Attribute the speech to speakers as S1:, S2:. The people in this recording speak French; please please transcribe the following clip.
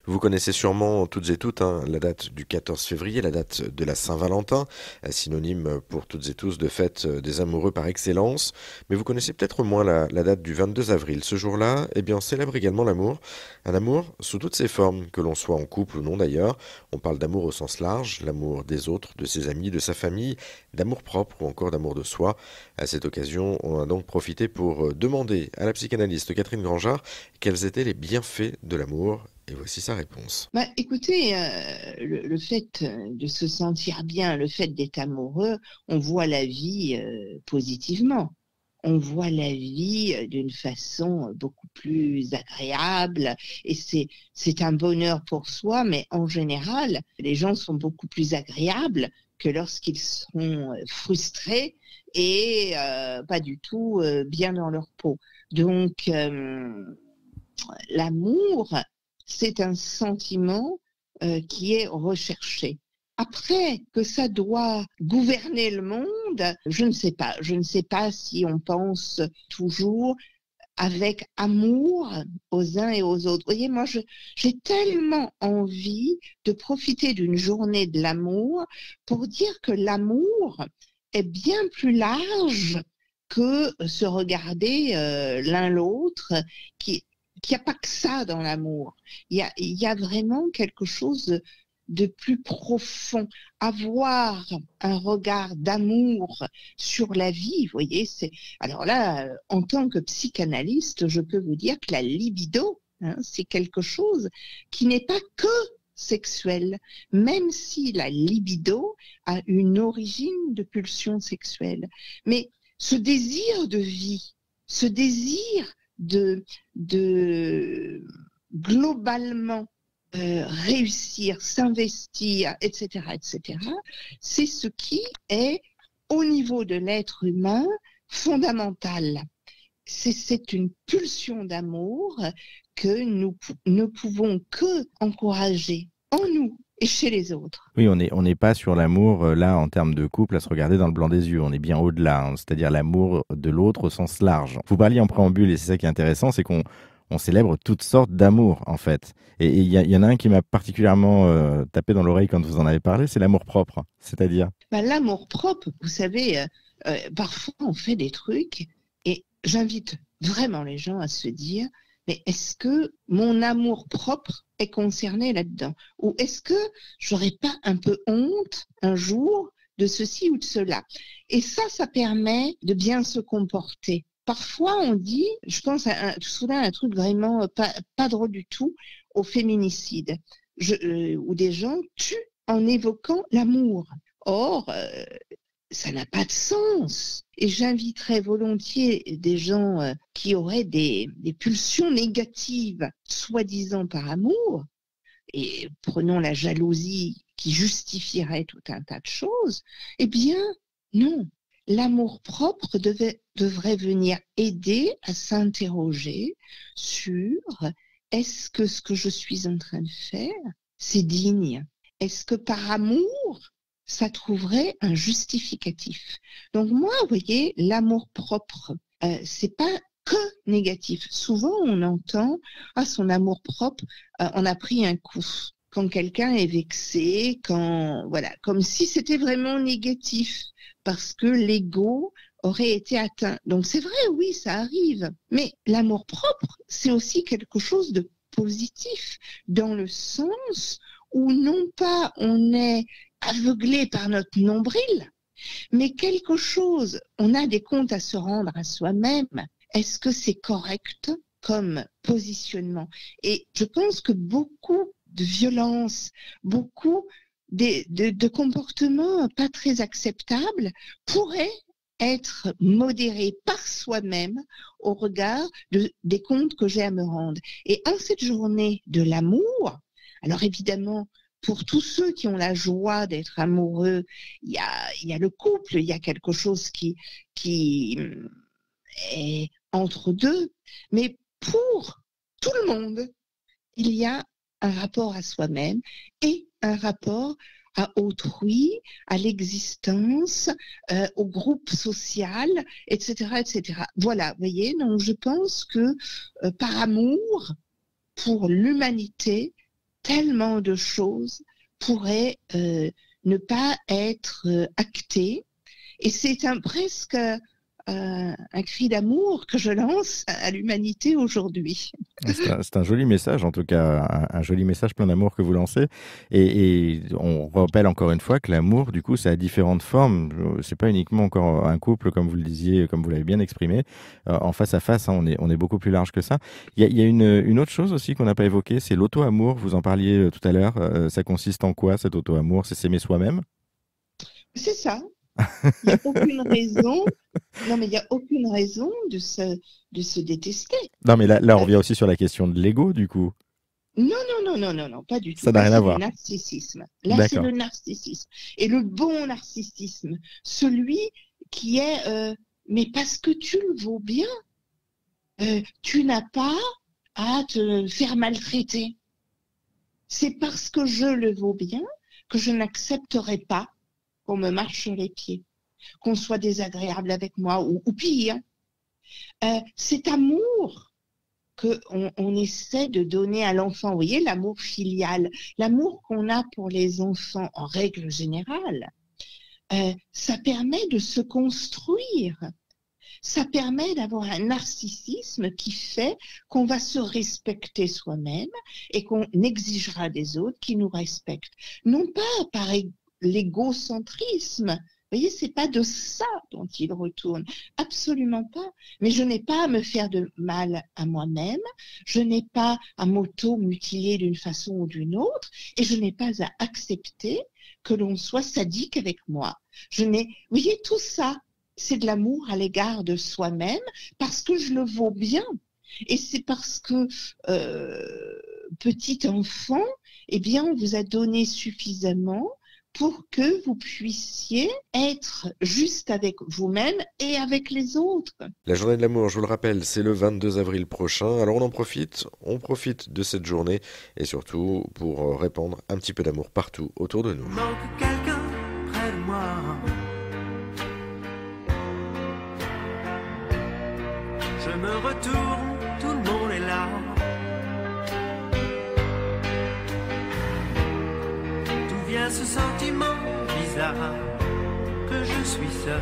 S1: Vous connaissez sûrement toutes et toutes la date du 14 février, la date de la Saint-Valentin, synonyme pour toutes et tous de fête des amoureux par excellence. Mais vous connaissez peut-être moins la date du 22 avril. Ce jour-là, eh bien, on célèbre également l'amour. Un amour sous toutes ses formes, que l'on soit en couple ou non d'ailleurs. On parle d'amour au sens large, l'amour des autres, de ses amis, de sa famille, d'amour propre ou encore d'amour de soi. À cette occasion, on a donc profité pour demander à la psychanalyste Catherine Grangeard quels étaient les bienfaits de l'amour. Et voici sa réponse.
S2: Bah, écoutez, le fait de se sentir bien, le fait d'être amoureux, on voit la vie positivement. On voit la vie d'une façon beaucoup plus agréable et c'est un bonheur pour soi, mais en général, les gens sont beaucoup plus agréables que lorsqu'ils sont frustrés et pas du tout bien dans leur peau. Donc, l'amour, c'est un sentiment qui est recherché. Après, que ça doit gouverner le monde, je ne sais pas. Je ne sais pas si on pense toujours avec amour aux uns et aux autres. Vous voyez, moi, j'ai tellement envie de profiter d'une journée de l'amour pour dire que l'amour est bien plus large que se regarder l'un l'autre, qu'il n'y a pas que ça dans l'amour. Il y a vraiment quelque chose de plus profond. Avoir un regard d'amour sur la vie, vous voyez, alors là, en tant que psychanalyste, je peux vous dire que la libido, c'est quelque chose qui n'est pas que sexuel, même si la libido a une origine de pulsion sexuelle. Mais ce désir de vie, ce désir de globalement réussir, s'investir, etc., c'est ce qui est, au niveau de l'être humain, fondamental. C'est une pulsion d'amour que nous ne pouvons que encourager en nous et chez les autres.
S3: Oui, on n'est pas sur l'amour, là, en termes de couple, à se regarder dans le blanc des yeux. On est bien au-delà, c'est-à-dire l'amour de l'autre au sens large. Vous parliez en préambule, et c'est ça qui est intéressant, c'est qu'on célèbre toutes sortes d'amour, en fait. Et il y en a un qui m'a particulièrement tapé dans l'oreille quand vous en avez parlé, c'est l'amour propre. C'est-à-dire?
S2: L'amour propre, vous savez, parfois on fait des trucs et j'invite vraiment les gens à se dire, mais est-ce que mon amour propre est concerné là-dedans? Ou est-ce que j'aurais pas un peu honte un jour de ceci ou de cela? Et ça permet de bien se comporter. Parfois, on dit, je pense soudain à un truc vraiment pas drôle du tout, au féminicide, où des gens tuent en évoquant l'amour. Or, ça n'a pas de sens. Et j'inviterais volontiers des gens qui auraient des pulsions négatives, soi-disant par amour, et prenons la jalousie qui justifierait tout un tas de choses, eh bien, non. L'amour propre devrait venir aider à s'interroger sur est-ce que ce que je suis en train de faire, c'est digne? Est-ce que par amour, ça trouverait un justificatif? Donc moi, vous voyez, l'amour propre, c'est pas que négatif. Souvent, on entend son amour propre, on a pris un coup. Quand quelqu'un est vexé, voilà, comme si c'était vraiment négatif, parce que l'ego aurait été atteint. Donc c'est vrai, oui, ça arrive. Mais l'amour propre, c'est aussi quelque chose de positif, dans le sens où non pas on est aveuglé par notre nombril, mais quelque chose, on a des comptes à se rendre à soi-même. Est-ce que c'est correct comme positionnement? Et je pense que beaucoup de violences, beaucoup de comportements pas très acceptables pourraient être modérés par soi-même au regard des comptes que j'ai à me rendre. Et en cette journée de l'amour, alors évidemment, pour tous ceux qui ont la joie d'être amoureux, il y a le couple, il y a quelque chose qui est entre deux, mais pour tout le monde, il y a un rapport à soi-même et un rapport à autrui, à l'existence, au groupe social, etc., etc. Voilà, vous voyez, donc je pense que par amour pour l'humanité, tellement de choses pourraient ne pas être actées. Et c'est presque un cri d'amour que je lance à l'humanité aujourd'hui.
S3: C'est un joli message, en tout cas, un joli message plein d'amour que vous lancez. Et on rappelle encore une fois que l'amour, du coup, ça a différentes formes. C'est pas uniquement encore un couple, comme vous le disiez, comme vous l'avez bien exprimé. En face à face, hein, on est beaucoup plus large que ça. Il y a une autre chose aussi qu'on n'a pas évoquée, c'est l'auto-amour. Vous en parliez tout à l'heure. Ça consiste en quoi, cet auto-amour? C'est s'aimer soi-même?
S2: C'est ça. Il n'y a aucune raison. Non, mais il n'y a aucune raison de se détester.
S3: Non, mais là, on revient aussi sur la question de l'ego, du coup.
S2: Non, pas du tout.
S3: Ça n'a
S2: Là,
S3: rien à
S2: c'est
S3: voir.
S2: le narcissisme. Là, c'est
S3: D'accord.
S2: le narcissisme. Et le bon narcissisme, celui qui est, mais parce que tu le vaux bien, tu n'as pas à te faire maltraiter. C'est parce que je le vaux bien que je n'accepterai pas qu'on me marche sur les pieds, qu'on soit désagréable avec moi ou pire. Cet amour qu'on essaie de donner à l'enfant, vous voyez, l'amour filial, l'amour qu'on a pour les enfants en règle générale, ça permet de se construire. Ça permet d'avoir un narcissisme qui fait qu'on va se respecter soi-même et qu'on exigera des autres qui nous respectent. Non pas par l'égocentrisme. Vous voyez, c'est pas de ça dont il retourne. Absolument pas. Mais je n'ai pas à me faire de mal à moi-même. Je n'ai pas à m'auto-mutiler d'une façon ou d'une autre. Et je n'ai pas à accepter que l'on soit sadique avec moi. Vous voyez, tout ça, c'est de l'amour à l'égard de soi-même parce que je le vaux bien. Et c'est parce que, petit enfant, eh bien, on vous a donné suffisamment pour que vous puissiez être juste avec vous-même et avec les autres.
S1: La journée de l'amour, je vous le rappelle, c'est le 22 avril prochain. Alors on profite de cette journée et surtout pour répandre un petit peu d'amour partout autour de nous.
S4: Manque quelqu'un près de moi. Je me retourne, tout le monde est là. D'où vient ce sentiment bizarre que je suis seul?